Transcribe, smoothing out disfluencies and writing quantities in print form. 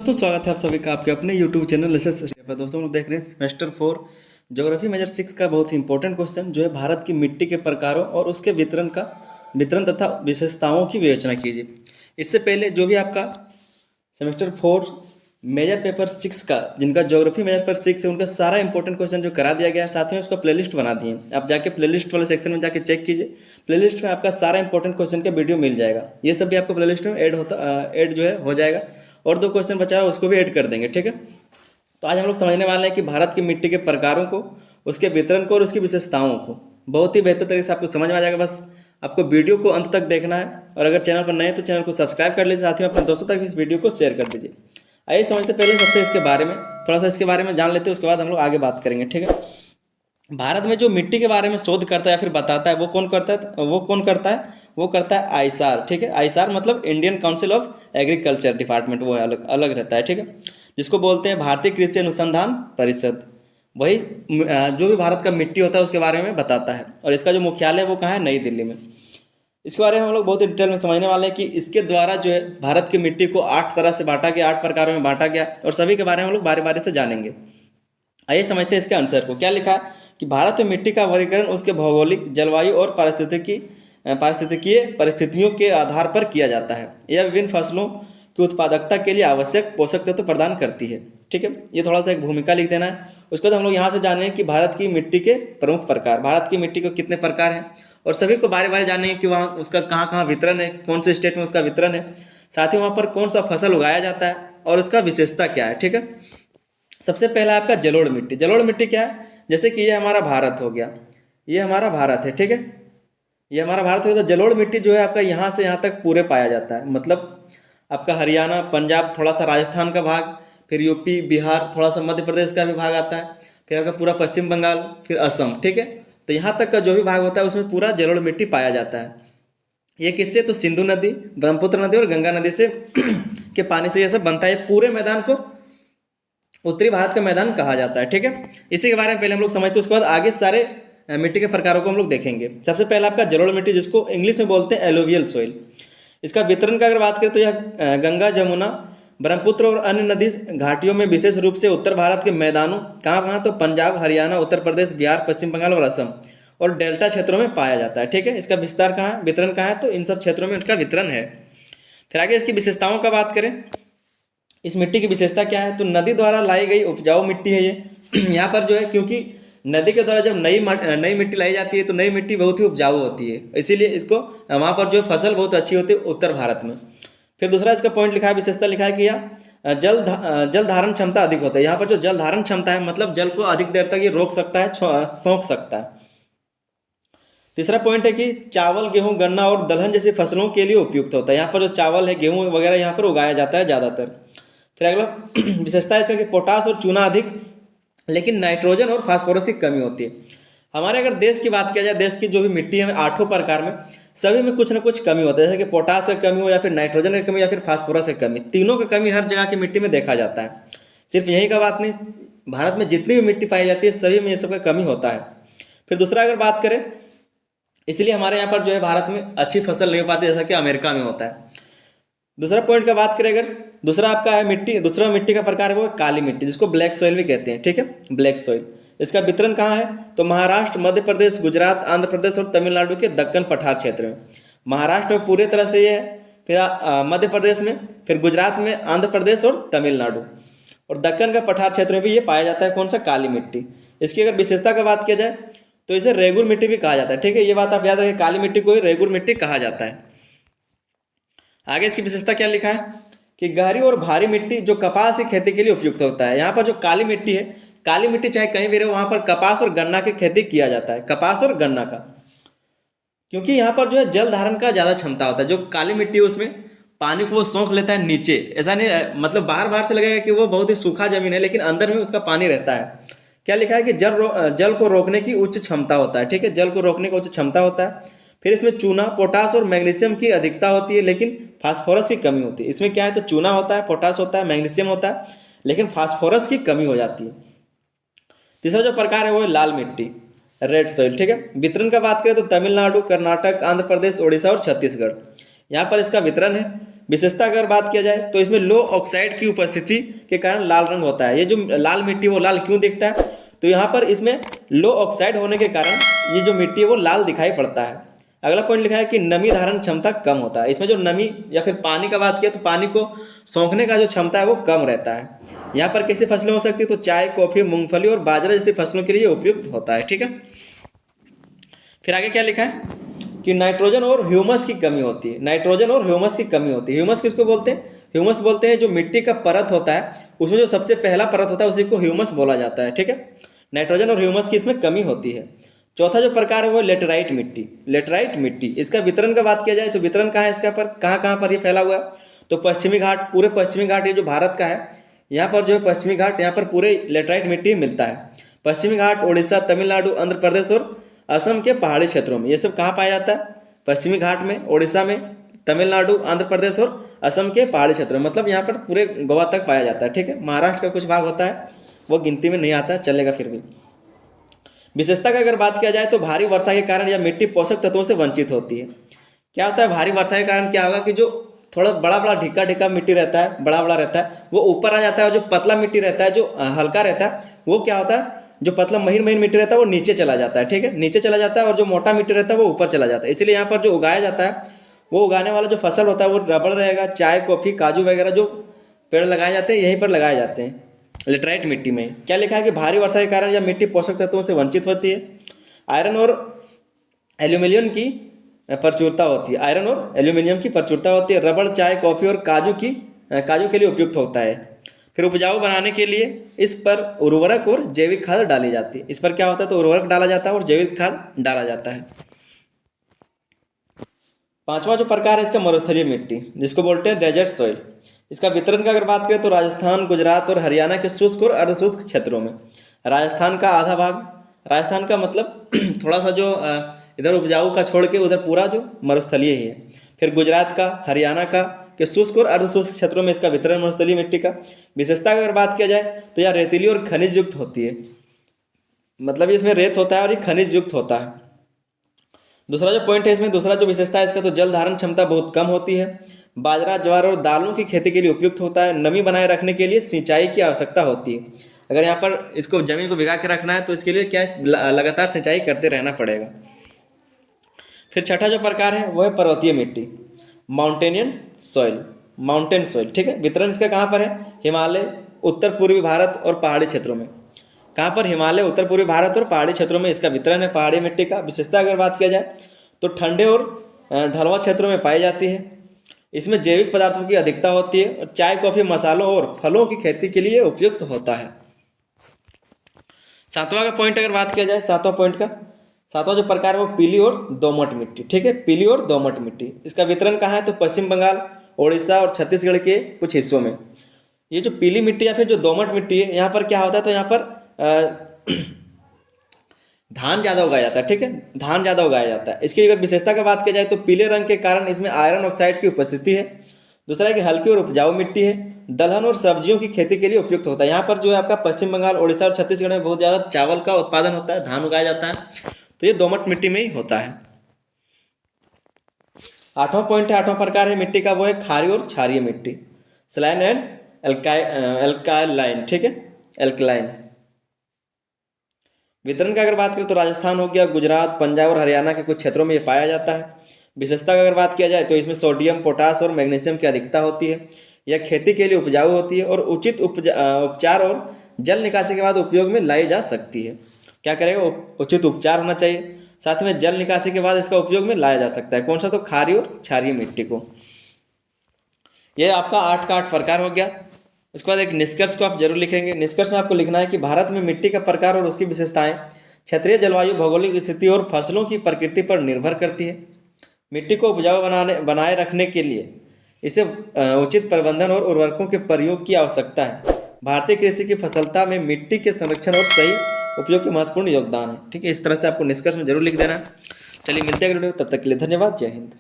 दोस्तों स्वागत है आप सभी का आपके अपने YouTube चैनल एसएस पर। दोस्तों लोग देख रहे हैं सेमेस्टर 4 ज्योग्राफी मेजर 6 का बहुत ही इंपॉर्टेंट क्वेश्चन जो है भारत की मिट्टी के प्रकारों और उसके वितरण तथा विशेषताओं की विवेचना कीजिए। इससे पहले जो भी आपका सेमेस्टर 4 मेजर पेपर 6 का जिनका ज्योग्राफी मेजर पेपर 6 है उनका सारा इंपॉर्टेंट क्वेश्चन जो करा दिया गया है, साथ में उसका प्लेलिस्ट बना दिए। आप जाके प्लेलिस्ट वाले सेक्शन में जाके चेक कीजिए। प्लेलिस्ट में आपका सारा इंपॉर्टेंट क्वेश्चन का वीडियो मिल जाएगा। ये सब भी आपको प्लेलिस्ट में ऐड जो है हो जाएगा। और 2 क्वेश्चन बचा है उसको भी ऐड कर देंगे, ठीक है। तो आज हम लोग समझने वाले हैं कि भारत की मिट्टी के प्रकारों को, उसके वितरण को और उसकी विशेषताओं को बहुत ही बेहतर तरीके से आपको समझ में आ जाएगा। बस आपको वीडियो को अंत तक देखना है और अगर चैनल पर नए हैं तो चैनल को सब्सक्राइब कर लीजिए, साथ ही अपने दोस्तों तक इस वीडियो को शेयर कर दीजिए। आइए समझते पहले सबसे इसके बारे में थोड़ा सा इसके बारे में जान लेते हैं, उसके बाद हम लोग आगे बात करेंगे, ठीक है। भारत में जो मिट्टी के बारे में शोध करता है या फिर बताता है वो कौन करता है? वो करता है आईसार, ठीक है। आईसार मतलब Indian council of agriculture department, वो है अलग अलग रहता है, ठीक है। जिसको बोलते हैं भारतीय कृषि अनुसंधान परिषद। वही जो भी भारत का मिट्टी होता है उसके बारे में बताता है। और इसका जो मुख्यालय है वो कहाँ है? नई दिल्ली में। इसके बारे में हम लोग बहुत डिटेल में समझने वाले हैं कि इसके द्वारा जो है भारत की मिट्टी को 8 तरह से बांटा गया, 8 प्रकारों में बांटा गया और सभी के बारे में हम लोग बारी बारी से जानेंगे। आइए समझते हैं इसके आंसर को। क्या लिखा है कि भारत में मिट्टी का वर्गीकरण उसके भौगोलिक, जलवायु और पारिस्थितिकीय परिस्थितियों के आधार पर किया जाता है। यह विभिन्न फसलों की उत्पादकता के लिए आवश्यक पोषक तत्व प्रदान करती है, ठीक है। ये थोड़ा सा एक भूमिका लिख देना है। उसके बाद हम लोग यहाँ से जानेंगे कि भारत की मिट्टी के प्रमुख प्रकार, भारत की मिट्टी को कितने प्रकार हैं और सभी को बारे बारे जानेंगे कि वहाँ उसका कहाँ कहाँ वितरण है, कौन से स्टेट में उसका वितरण है, साथ ही वहाँ पर कौन सा फसल उगाया जाता है और उसका विशेषता क्या है, ठीक है। सबसे पहला आपका जलोढ़ मिट्टी। जलोढ़ मिट्टी क्या है? जैसे कि ये हमारा भारत हो गया, ये हमारा भारत है, ठीक है। ये हमारा भारत हो गया। तो जलोढ़ मिट्टी जो है आपका यहाँ से यहाँ तक पूरे पाया जाता है। मतलब आपका हरियाणा, पंजाब, थोड़ा सा राजस्थान का भाग, फिर यूपी, बिहार, थोड़ा सा मध्य प्रदेश का भी भाग आता है, फिर आपका पूरा पश्चिम बंगाल, फिर असम, ठीक है। तो यहाँ तक का जो भी भाग होता है उसमें पूरा जलोढ़ मिट्टी पाया जाता है। ये किससे? तो सिंधु नदी, ब्रह्मपुत्र नदी और गंगा नदी से के पानी से ये सब बनता है। पूरे मैदान को उत्तरी भारत का मैदान कहा जाता है, ठीक है। इसी के बारे में पहले हम लोग समझते हैं, उसके बाद आगे सारे मिट्टी के प्रकारों को हम लोग देखेंगे। सबसे पहला आपका जलोढ़ मिट्टी, जिसको इंग्लिश में बोलते हैं एलोवियल सोइल। इसका वितरण का अगर बात करें तो यह गंगा, जमुना, ब्रह्मपुत्र और अन्य नदी घाटियों में विशेष रूप से उत्तर भारत के मैदानों, कहाँ कहाँ? तो पंजाब, हरियाणा, उत्तर प्रदेश, बिहार, पश्चिम बंगाल और असम और डेल्टा क्षेत्रों में पाया जाता है, ठीक है। इसका विस्तार कहाँ है, वितरण कहाँ है? तो इन सब क्षेत्रों में इसका वितरण है। फिर आगे इसकी विशेषताओं का बात करें, इस मिट्टी की विशेषता क्या है? तो नदी द्वारा लाई गई उपजाऊ मिट्टी है ये। यहाँ पर जो है क्योंकि नदी के द्वारा जब नई मिट्टी लाई जाती है तो नई मिट्टी बहुत ही उपजाऊ होती है, इसीलिए इसको वहाँ पर जो फसल बहुत अच्छी होती है उत्तर भारत में। फिर दूसरा इसका पॉइंट लिखा है, विशेषता लिखा है कि यह जल धारण क्षमता अधिक होता है। यहाँ पर जो जल धारण क्षमता है मतलब जल को अधिक देर तक ये रोक सकता है, सोख सकता है। तीसरा पॉइंट है कि चावल, गेहूं, गन्ना और दलहन जैसी फसलों के लिए उपयुक्त होता है। यहाँ पर जो चावल है, गेहूं वगैरह यहाँ पर उगाया जाता है ज़्यादातर। फिर अगला विशेषता है इसका कि पोटास और चूना अधिक, लेकिन नाइट्रोजन और फास्फोरस की कमी होती है। हमारे अगर देश की बात किया जाए, देश की जो भी मिट्टी है 8 प्रकार में सभी में कुछ ना कुछ कमी होता है, जैसे कि पोटास की कमी हो या फिर नाइट्रोजन की कमी या फिर फास्फोरस की कमी। तीनों की कमी हर जगह की मिट्टी में देखा जाता है। सिर्फ यही का बात नहीं, भारत में जितनी भी मिट्टी पाई जाती है सभी में ये सब का कमी होता है। फिर दूसरा अगर बात करें, इसलिए हमारे यहाँ पर जो है भारत में अच्छी फसल नहीं हो पाती जैसा कि अमेरिका में होता है। दूसरा पॉइंट का बात करें अगर, दूसरा आपका है मिट्टी, दूसरा मिट्टी का प्रकार है वो काली मिट्टी, जिसको ब्लैक सॉइल भी कहते हैं, ठीक है, ब्लैक सॉइल। इसका वितरण कहाँ है? तो महाराष्ट्र, मध्य प्रदेश, गुजरात, आंध्र प्रदेश और तमिलनाडु के दक्कन पठार क्षेत्र में। महाराष्ट्र में पूरे तरह से ये है, फिर मध्य प्रदेश में, फिर गुजरात में, आंध्र प्रदेश और तमिलनाडु और दक्कन का पठार क्षेत्र में भी ये पाया जाता है। कौन सा? काली मिट्टी। इसकी अगर विशेषता का बात किया जाए तो इसे रेगुर मिट्टी भी कहा जाता है, ठीक है। ये बात आप याद रखें, काली मिट्टी को ही रेगुर मिट्टी कहा जाता है। आगे इसकी विशेषता क्या लिखा है कि गहरी और भारी मिट्टी जो कपास की खेती के लिए उपयुक्त होता है। यहाँ पर जो काली मिट्टी है, काली मिट्टी चाहे कहीं भी रहे वहाँ पर कपास और गन्ना की खेती किया जाता है, कपास और गन्ना का, क्योंकि यहाँ पर जो है जल धारण का ज़्यादा क्षमता होता है। जो काली मिट्टी है उसमें पानी को वो सोख लेता है नीचे, ऐसा नहीं मतलब बाहर बाहर से लगेगा कि वो बहुत ही सूखा जमीन है लेकिन अंदर में उसका पानी रहता है। क्या लिखा है कि जल को रोकने की उच्च क्षमता होता है, ठीक है, जल को रोकने का उच्च क्षमता होता है। फिर इसमें चूना, पोटास और मैग्नीशियम की अधिकता होती है लेकिन फास्फोरस की कमी होती है। इसमें क्या है? तो चूना होता है, पोटास होता है, मैग्नीशियम होता है, लेकिन फास्फोरस की कमी हो जाती है। तीसरा जो प्रकार है वो है लाल मिट्टी, रेड सॉइल, ठीक है। वितरण का बात करें तो तमिलनाडु, कर्नाटक, आंध्र प्रदेश, उड़ीसा और छत्तीसगढ़ यहाँ पर इसका वितरण है। विशेषता अगर बात किया जाए तो इसमें लो ऑक्साइड की उपस्थिति के कारण लाल रंग होता है। ये जो लाल मिट्टी वो लाल क्यों दिखता है, तो यहाँ पर इसमें लो ऑक्साइड होने के कारण ये जो मिट्टी है वो लाल दिखाई पड़ता है। अगला पॉइंट लिखा है कि नमी धारण क्षमता कम होता है। इसमें जो नमी या फिर पानी का बात किया तो पानी को सोखने का जो क्षमता है वो कम रहता है। यहाँ पर कैसी फसलें हो सकती है, तो चाय, कॉफ़ी, मूंगफली और बाजरा जैसी फसलों के लिए उपयुक्त होता है। ठीक है, फिर आगे क्या लिखा है कि नाइट्रोजन और ह्यूमस की कमी होती है। नाइट्रोजन और ह्यूमस की कमी होती है। ह्यूमस किसको बोलते हैं, ह्यूमस बोलते हैं जो मिट्टी का परत होता है उसमें जो सबसे पहला परत होता है उसी को ह्यूमस बोला जाता है। ठीक है, नाइट्रोजन और ह्यूमस की इसमें कमी होती है। चौथा जो प्रकार है वो लेटराइट मिट्टी। लेटराइट मिट्टी, इसका वितरण का बात किया जाए तो वितरण कहाँ है इसका पर कहाँ पर ये फैला हुआ है, तो पश्चिमी घाट, पूरे पश्चिमी घाट ये जो भारत का है यहाँ पर जो है पश्चिमी घाट, यहाँ पर पूरे लेटराइट मिट्टी मिलता है। पश्चिमी घाट उड़ीसा, तमिलनाडु, आंध्र प्रदेश और असम के पहाड़ी क्षेत्रों में ये सब कहाँ पाया जाता है, पश्चिमी घाट में, उड़ीसा में, तमिलनाडु, आंध्र प्रदेश और असम के पहाड़ी क्षेत्रों में, मतलब यहाँ पर पूरे गोवा तक पाया जाता है। ठीक है, महाराष्ट्र का कुछ भाग होता है वो गिनती में नहीं आता, चलेगा फिर भी। विशेषता का अगर बात किया जाए तो भारी वर्षा के कारण यह मिट्टी पोषक तत्वों से वंचित होती है। क्या होता है भारी वर्षा के कारण, क्या होगा कि जो थोड़ा बड़ा बड़ा ढिक्का ढिक्का मिट्टी रहता है, बड़ा बड़ा रहता है, वो ऊपर आ जाता है, और जो पतला मिट्टी रहता है, जो हल्का रहता है, वो क्या होता है, जो पतला महीन महीन मिट्टी रहता है वो नीचे चला जाता है। ठीक है, नीचे चला जाता है, और जो मोटा मिट्टी रहता है वो ऊपर चला जाता है। इसीलिए यहाँ पर जो उगाया जाता है वो उगाने वाला जो फसल होता है वो रबड़ रहेगा। चाय, कॉफ़ी, काजू वगैरह जो पेड़ लगाए जाते हैं यहीं पर लगाए जाते हैं लेटराइट मिट्टी में। क्या लिखा है कि भारी वर्षा के कारण यह मिट्टी पोषक तत्वों से वंचित होती है। आयरन और एल्यूमिनियम की प्रचुरता होती है। आयरन और एल्यूमिनियम की प्रचुरता होती है। रबड़, चाय, कॉफ़ी और काजू के लिए उपयुक्त होता है। फिर उपजाऊ बनाने के लिए इस पर उर्वरक और जैविक खाद डाली जाती है। इस पर क्या होता है, तो उर्वरक डाला जाता है और जैविक खाद डाला जाता है। पांचवा जो प्रकार है इसका मरुस्थलीय मिट्टी, जिसको बोलते हैं डेजर्ट सॉइल। इसका वितरण का अगर बात करें तो राजस्थान, गुजरात और हरियाणा के शुष्क और अर्धशुष्क क्षेत्रों में। राजस्थान का आधा भाग, राजस्थान का मतलब थोड़ा सा जो इधर उपजाऊ का छोड़ के उधर पूरा जो मरुस्थलीय ही है। फिर गुजरात का, हरियाणा का के शुष्क और अर्धशुष्क क्षेत्रों में इसका वितरण मरुस्थलीय मिट्टी का। विशेषता अगर बात किया जाए तो यह रेतीली और खनिज युक्त होती है, मतलब इसमें रेत होता है और ये खनिज युक्त होता है। दूसरा जो पॉइंट है इसमें, दूसरा जो विशेषता है इसका, तो जल धारण क्षमता बहुत कम होती है। बाजरा, ज्वार और दालों की खेती के लिए उपयुक्त होता है। नमी बनाए रखने के लिए सिंचाई की आवश्यकता होती है। अगर यहाँ पर इसको जमीन को भिगा के रखना है तो इसके लिए क्या लगातार सिंचाई करते रहना पड़ेगा। फिर छठा जो प्रकार है वो है पर्वतीय मिट्टी, माउंटेनियन सॉइल, माउंटेन सॉइल। ठीक है, वितरण इसका कहाँ पर है, हिमालय, उत्तर पूर्वी भारत और पहाड़ी क्षेत्रों में। कहाँ पर, हिमालय, उत्तर पूर्वी भारत और पहाड़ी क्षेत्रों में इसका वितरण है पहाड़ी मिट्टी का। विशेषता अगर बात किया जाए तो ठंडे और ढलवा क्षेत्रों में पाई जाती है। इसमें जैविक पदार्थों की अधिकता होती है और चाय, कॉफ़ी, मसालों और फलों की खेती के लिए उपयुक्त होता है। सातवां का पॉइंट अगर बात किया जाए, सातवां जो प्रकार है वो पीली और दोमट मिट्टी। ठीक है, पीली और दोमट मिट्टी, इसका वितरण कहाँ है, तो पश्चिम बंगाल, उड़ीसा और छत्तीसगढ़ के कुछ हिस्सों में। ये जो पीली मिट्टी या फिर जो दोमट मिट्टी है, यहाँ पर क्या होता है, तो यहाँ पर धान ज़्यादा उगाया जाता है। ठीक है, धान ज़्यादा उगाया जाता है। इसकी अगर विशेषता का बात किया जाए तो पीले रंग के कारण इसमें आयरन ऑक्साइड की उपस्थिति है। दूसरा है कि हल्की और उपजाऊ मिट्टी है। दलहन और सब्जियों की खेती के लिए उपयुक्त होता है। यहाँ पर जो है आपका पश्चिम बंगाल, उड़ीसा और छत्तीसगढ़ में बहुत ज़्यादा चावल का उत्पादन होता है, धान उगाया जाता है, तो ये दोमट मिट्टी में ही होता है। आठवां पॉइंट है, आठवां प्रकार है मिट्टी का वो है खारी और क्षारीय मिट्टी, सलाइन एंड एल्कालाइन। ठीक है, एल्कलाइन। वितरण का अगर बात करें तो राजस्थान हो गया, गुजरात, पंजाब और हरियाणा के कुछ क्षेत्रों में ये पाया जाता है। विशेषता का अगर बात किया जाए तो इसमें सोडियम, पोटास और मैग्नीशियम की अधिकता होती है। यह खेती के लिए उपजाऊ होती है और उचित उपचार और जल निकासी के बाद उपयोग में लाई जा सकती है। क्या करेगा, उचित उपचार होना चाहिए, साथ में जल निकासी के बाद इसका उपयोग में लाया जा सकता है। कौन सा, तो खारी और क्षारीय मिट्टी को। यह आपका 8 का 8 प्रकार हो गया। इसके बाद एक निष्कर्ष को आप जरूर लिखेंगे। निष्कर्ष में आपको लिखना है कि भारत में मिट्टी का प्रकार और उसकी विशेषताएं क्षेत्रीय जलवायु, भौगोलिक स्थिति और फसलों की प्रकृति पर निर्भर करती है। मिट्टी को उपजाऊ बनाए रखने के लिए इसे उचित प्रबंधन और उर्वरकों के प्रयोग की आवश्यकता है। भारतीय कृषि की सफलता में मिट्टी के संरक्षण और सही उपयोग के महत्वपूर्ण योगदान है। ठीक है, इस तरह से आपको निष्कर्ष में जरूर लिख देना। चलिए मिलते हैं अगले वीडियो, तब तक के लिए धन्यवाद, जय हिंद।